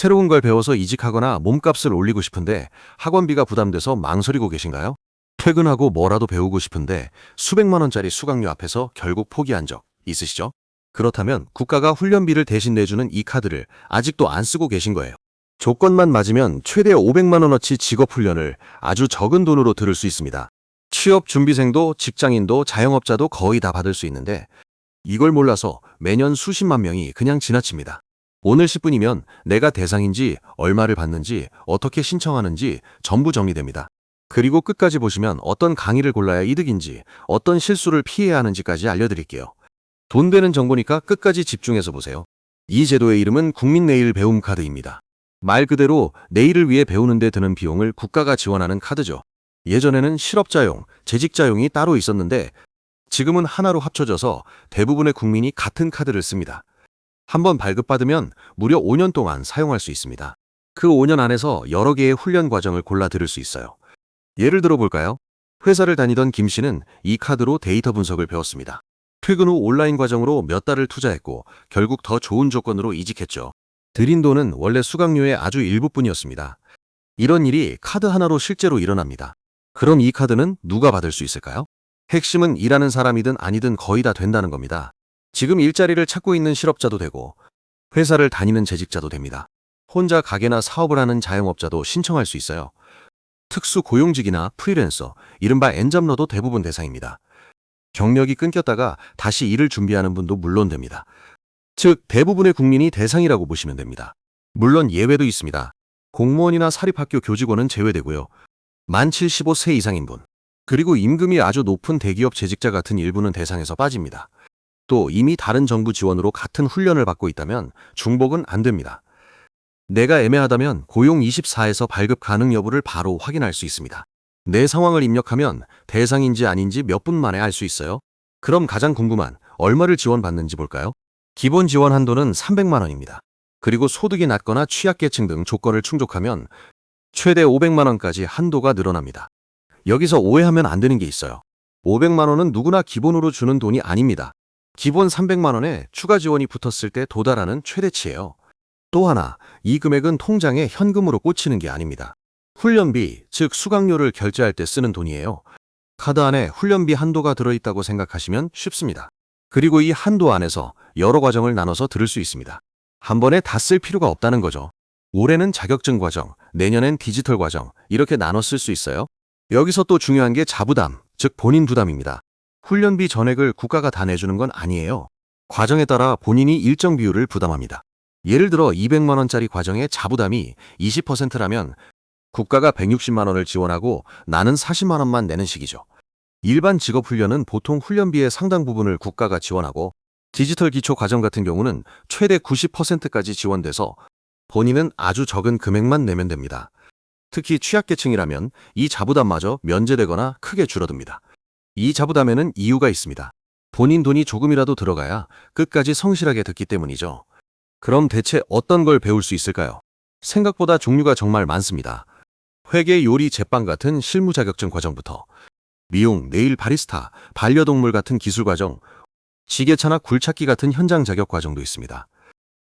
새로운 걸 배워서 이직하거나 몸값을 올리고 싶은데 학원비가 부담돼서 망설이고 계신가요? 퇴근하고 뭐라도 배우고 싶은데 수백만 원짜리 수강료 앞에서 결국 포기한 적 있으시죠? 그렇다면 국가가 훈련비를 대신 내주는 이 카드를 아직도 안 쓰고 계신 거예요. 조건만 맞으면 최대 500만 원어치 직업훈련을 아주 적은 돈으로 들을 수 있습니다. 취업 준비생도 직장인도 자영업자도 거의 다 받을 수 있는데 이걸 몰라서 매년 수십만 명이 그냥 지나칩니다. 오늘 10분이면 내가 대상인지 얼마를 받는지 어떻게 신청하는지 전부 정리됩니다. 그리고 끝까지 보시면 어떤 강의를 골라야 이득인지 어떤 실수를 피해야 하는지까지 알려드릴게요. 돈 되는 정보니까 끝까지 집중해서 보세요. 이 제도의 이름은 국민내일 배움 카드입니다. 말 그대로 내일을 위해 배우는 데 드는 비용을 국가가 지원하는 카드죠. 예전에는 실업자용, 재직자용이 따로 있었는데 지금은 하나로 합쳐져서 대부분의 국민이 같은 카드를 씁니다. 한번 발급받으면 무려 5년 동안 사용할 수 있습니다. 그 5년 안에서 여러 개의 훈련 과정을 골라 들을 수 있어요. 예를 들어 볼까요? 회사를 다니던 김 씨는 이 카드로 데이터 분석을 배웠습니다. 퇴근 후 온라인 과정으로 몇 달을 투자했고 결국 더 좋은 조건으로 이직했죠. 들인 돈은 원래 수강료의 아주 일부뿐이었습니다. 이런 일이 카드 하나로 실제로 일어납니다. 그럼 이 카드는 누가 받을 수 있을까요? 핵심은 일하는 사람이든 아니든 거의 다 된다는 겁니다. 지금 일자리를 찾고 있는 실업자도 되고 회사를 다니는 재직자도 됩니다. 혼자 가게나 사업을 하는 자영업자도 신청할 수 있어요. 특수 고용직이나 프리랜서, 이른바 엔잡러도 대부분 대상입니다. 경력이 끊겼다가 다시 일을 준비하는 분도 물론 됩니다. 즉 대부분의 국민이 대상이라고 보시면 됩니다. 물론 예외도 있습니다. 공무원이나 사립학교 교직원은 제외되고요. 만 75세 이상인 분, 그리고 임금이 아주 높은 대기업 재직자 같은 일부는 대상에서 빠집니다. 또 이미 다른 정부 지원으로 같은 훈련을 받고 있다면 중복은 안 됩니다. 내가 애매하다면 고용24에서 발급 가능 여부를 바로 확인할 수 있습니다. 내 상황을 입력하면 대상인지 아닌지 몇 분 만에 알 수 있어요. 그럼 가장 궁금한 얼마를 지원받는지 볼까요? 기본 지원 한도는 300만 원입니다. 그리고 소득이 낮거나 취약계층 등 조건을 충족하면 최대 500만 원까지 한도가 늘어납니다. 여기서 오해하면 안 되는 게 있어요. 500만 원은 누구나 기본으로 주는 돈이 아닙니다. 기본 300만 원에 추가 지원이 붙었을 때 도달하는 최대치예요. 또 하나, 이 금액은 통장에 현금으로 꽂히는 게 아닙니다. 훈련비, 즉 수강료를 결제할 때 쓰는 돈이에요. 카드 안에 훈련비 한도가 들어있다고 생각하시면 쉽습니다. 그리고 이 한도 안에서 여러 과정을 나눠서 들을 수 있습니다. 한 번에 다 쓸 필요가 없다는 거죠. 올해는 자격증 과정, 내년엔 디지털 과정, 이렇게 나눠 쓸 수 있어요. 여기서 또 중요한 게 자부담, 즉 본인 부담입니다. 훈련비 전액을 국가가 다 내주는 건 아니에요. 과정에 따라 본인이 일정 비율을 부담합니다. 예를 들어 200만 원짜리 과정의 자부담이 20%라면 국가가 160만 원을 지원하고 나는 40만 원만 내는 식이죠. 일반 직업훈련은 보통 훈련비의 상당 부분을 국가가 지원하고 디지털 기초 과정 같은 경우는 최대 90%까지 지원돼서 본인은 아주 적은 금액만 내면 됩니다. 특히 취약계층이라면 이 자부담마저 면제되거나 크게 줄어듭니다. 이 자부담에는 이유가 있습니다. 본인 돈이 조금이라도 들어가야 끝까지 성실하게 듣기 때문이죠. 그럼 대체 어떤 걸 배울 수 있을까요? 생각보다 종류가 정말 많습니다. 회계, 요리, 제빵 같은 실무 자격증 과정부터 미용, 네일, 바리스타, 반려동물 같은 기술 과정, 지게차나 굴착기 같은 현장 자격 과정도 있습니다.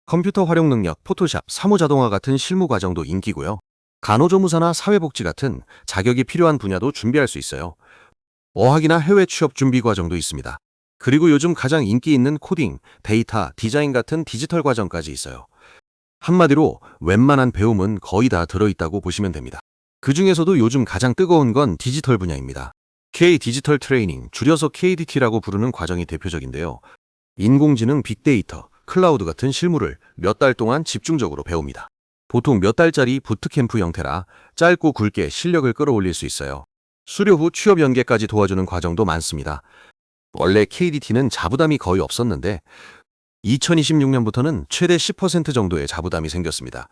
컴퓨터 활용 능력, 포토샵, 사무자동화 같은 실무 과정도 인기고요. 간호조무사나 사회복지 같은 자격이 필요한 분야도 준비할 수 있어요. 어학이나 해외 취업 준비 과정도 있습니다. 그리고 요즘 가장 인기 있는 코딩, 데이터, 디자인 같은 디지털 과정까지 있어요. 한마디로 웬만한 배움은 거의 다 들어있다고 보시면 됩니다. 그 중에서도 요즘 가장 뜨거운 건 디지털 분야입니다. K-디지털 트레이닝, 줄여서 KDT라고 부르는 과정이 대표적인데요. 인공지능, 빅데이터, 클라우드 같은 실무를 몇 달 동안 집중적으로 배웁니다. 보통 몇 달짜리 부트캠프 형태라 짧고 굵게 실력을 끌어올릴 수 있어요. 수료 후 취업 연계까지 도와주는 과정도 많습니다. 원래 KDT는 자부담이 거의 없었는데 2026년부터는 최대 10% 정도의 자부담이 생겼습니다.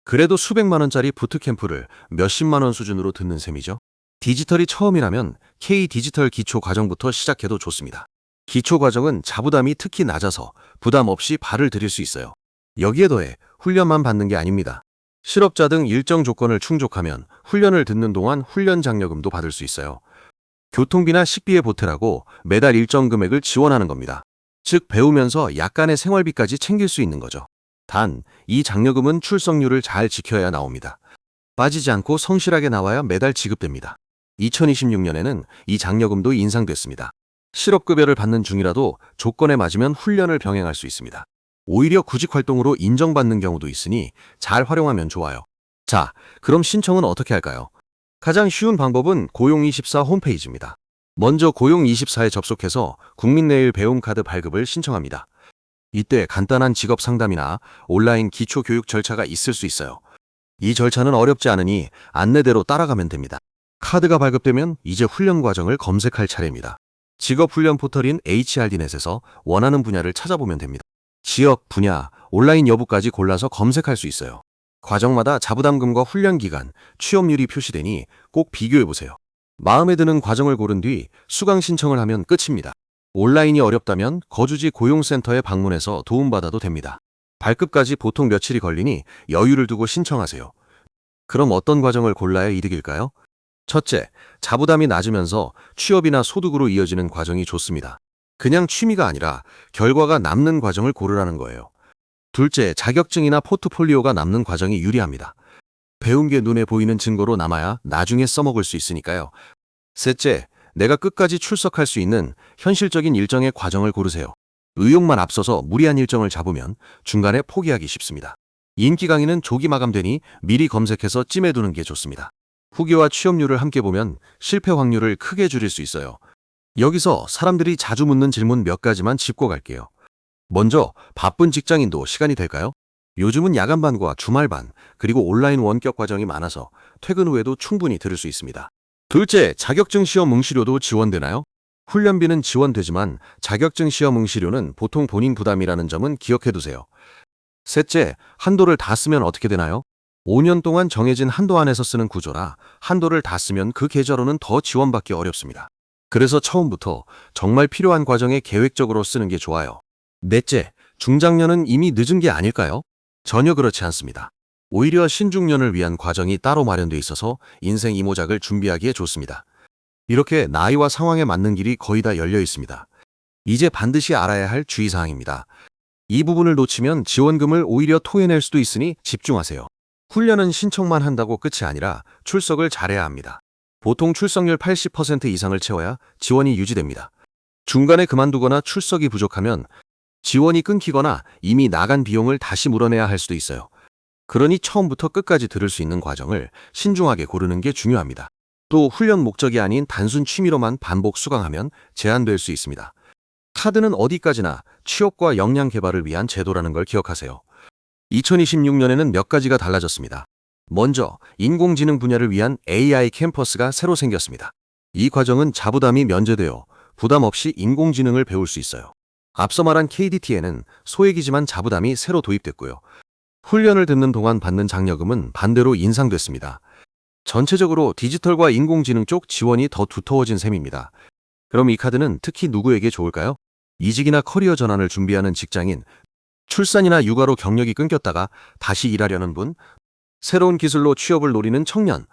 그래도 수백만 원짜리 부트캠프를 몇십만 원 수준으로 듣는 셈이죠. 디지털이 처음이라면 K-디지털 기초 과정부터 시작해도 좋습니다. 기초 과정은 자부담이 특히 낮아서 부담 없이 발을 들일 수 있어요. 여기에 더해 훈련만 받는 게 아닙니다. 실업자 등 일정 조건을 충족하면 훈련을 듣는 동안 훈련 장려금도 받을 수 있어요. 교통비나 식비에 보태라고 매달 일정 금액을 지원하는 겁니다. 즉 배우면서 약간의 생활비까지 챙길 수 있는 거죠. 단, 이 장려금은 출석률을 잘 지켜야 나옵니다. 빠지지 않고 성실하게 나와야 매달 지급됩니다. 2026년에는 이 장려금도 인상됐습니다. 실업급여를 받는 중이라도 조건에 맞으면 훈련을 병행할 수 있습니다. 오히려 구직활동으로 인정받는 경우도 있으니 잘 활용하면 좋아요. 자, 그럼 신청은 어떻게 할까요? 가장 쉬운 방법은 고용24 홈페이지입니다. 먼저 고용24에 접속해서 국민내일 배움카드 발급을 신청합니다. 이때 간단한 직업 상담이나 온라인 기초교육 절차가 있을 수 있어요. 이 절차는 어렵지 않으니 안내대로 따라가면 됩니다. 카드가 발급되면 이제 훈련 과정을 검색할 차례입니다. 직업훈련 포털인 HRD넷에서 원하는 분야를 찾아보면 됩니다. 지역, 분야, 온라인 여부까지 골라서 검색할 수 있어요. 과정마다 자부담금과 훈련 기간, 취업률이 표시되니 꼭 비교해보세요. 마음에 드는 과정을 고른 뒤 수강 신청을 하면 끝입니다. 온라인이 어렵다면 거주지 고용센터에 방문해서 도움받아도 됩니다. 발급까지 보통 며칠이 걸리니 여유를 두고 신청하세요. 그럼 어떤 과정을 골라야 이득일까요? 첫째, 자부담이 낮으면서 취업이나 소득으로 이어지는 과정이 좋습니다. 그냥 취미가 아니라 결과가 남는 과정을 고르라는 거예요. 둘째, 자격증이나 포트폴리오가 남는 과정이 유리합니다. 배운 게 눈에 보이는 증거로 남아야 나중에 써먹을 수 있으니까요. 셋째, 내가 끝까지 출석할 수 있는 현실적인 일정의 과정을 고르세요. 의욕만 앞서서 무리한 일정을 잡으면 중간에 포기하기 쉽습니다. 인기 강의는 조기 마감되니 미리 검색해서 찜해두는 게 좋습니다. 후기와 취업률을 함께 보면 실패 확률을 크게 줄일 수 있어요. 여기서 사람들이 자주 묻는 질문 몇 가지만 짚고 갈게요. 먼저, 바쁜 직장인도 시간이 될까요? 요즘은 야간반과 주말반, 그리고 온라인 원격 과정이 많아서 퇴근 후에도 충분히 들을 수 있습니다. 둘째, 자격증 시험 응시료도 지원되나요? 훈련비는 지원되지만 자격증 시험 응시료는 보통 본인 부담이라는 점은 기억해두세요. 셋째, 한도를 다 쓰면 어떻게 되나요? 5년 동안 정해진 한도 안에서 쓰는 구조라 한도를 다 쓰면 그 계좌로는 더 지원받기 어렵습니다. 그래서 처음부터 정말 필요한 과정에 계획적으로 쓰는 게 좋아요. 넷째, 중장년은 이미 늦은 게 아닐까요? 전혀 그렇지 않습니다. 오히려 신중년을 위한 과정이 따로 마련돼 있어서 인생 이모작을 준비하기에 좋습니다. 이렇게 나이와 상황에 맞는 길이 거의 다 열려 있습니다. 이제 반드시 알아야 할 주의사항입니다. 이 부분을 놓치면 지원금을 오히려 토해낼 수도 있으니 집중하세요. 훈련은 신청만 한다고 끝이 아니라 출석을 잘해야 합니다. 보통 출석률 80% 이상을 채워야 지원이 유지됩니다. 중간에 그만두거나 출석이 부족하면 지원이 끊기거나 이미 나간 비용을 다시 물어내야 할 수도 있어요. 그러니 처음부터 끝까지 들을 수 있는 과정을 신중하게 고르는 게 중요합니다. 또 훈련 목적이 아닌 단순 취미로만 반복 수강하면 제한될 수 있습니다. 카드는 어디까지나 취업과 역량 개발을 위한 제도라는 걸 기억하세요. 2026년에는 몇 가지가 달라졌습니다. 먼저 인공지능 분야를 위한 AI 캠퍼스가 새로 생겼습니다. 이 과정은 자부담이 면제되어 부담 없이 인공지능을 배울 수 있어요. 앞서 말한 KDT에는 소액이지만 자부담이 새로 도입됐고요. 훈련을 듣는 동안 받는 장려금은 반대로 인상됐습니다. 전체적으로 디지털과 인공지능 쪽 지원이 더 두터워진 셈입니다. 그럼 이 카드는 특히 누구에게 좋을까요? 이직이나 커리어 전환을 준비하는 직장인, 출산이나 육아로 경력이 끊겼다가 다시 일하려는 분, 새로운 기술로 취업을 노리는 청년,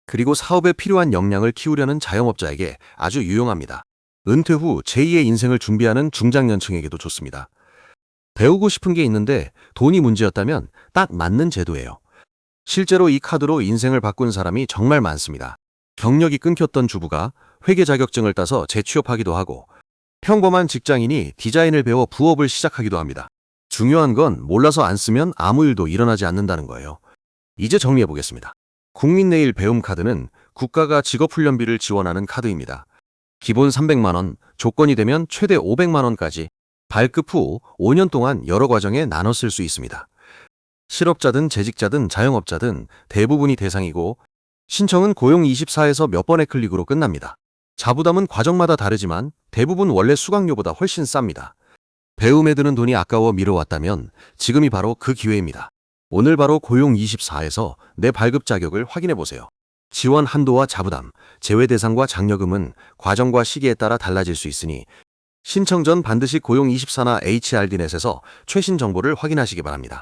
그리고 사업에 필요한 역량을 키우려는 자영업자에게 아주 유용합니다. 은퇴 후 제2의 인생을 준비하는 중장년층에게도 좋습니다. 배우고 싶은 게 있는데 돈이 문제였다면 딱 맞는 제도예요. 실제로 이 카드로 인생을 바꾼 사람이 정말 많습니다. 경력이 끊겼던 주부가 회계 자격증을 따서 재취업하기도 하고, 평범한 직장인이 디자인을 배워 부업을 시작하기도 합니다. 중요한 건 몰라서 안 쓰면 아무 일도 일어나지 않는다는 거예요. 이제 정리해 보겠습니다. 국민내일 배움 카드는 국가가 직업훈련비를 지원하는 카드입니다. 기본 300만 원, 조건이 되면 최대 500만 원까지 발급 후 5년 동안 여러 과정에 나눠 쓸 수 있습니다. 실업자든 재직자든 자영업자든 대부분이 대상이고, 신청은 고용24에서 몇 번의 클릭으로 끝납니다. 자부담은 과정마다 다르지만 대부분 원래 수강료보다 훨씬 쌉니다. 배움에 드는 돈이 아까워 미뤄왔다면 지금이 바로 그 기회입니다. 오늘 바로 고용24에서 내 발급 자격을 확인해 보세요. 지원 한도와 자부담, 제외 대상과 장려금은 과정과 시기에 따라 달라질 수 있으니 신청 전 반드시 고용24나 HRD넷에서 최신 정보를 확인하시기 바랍니다.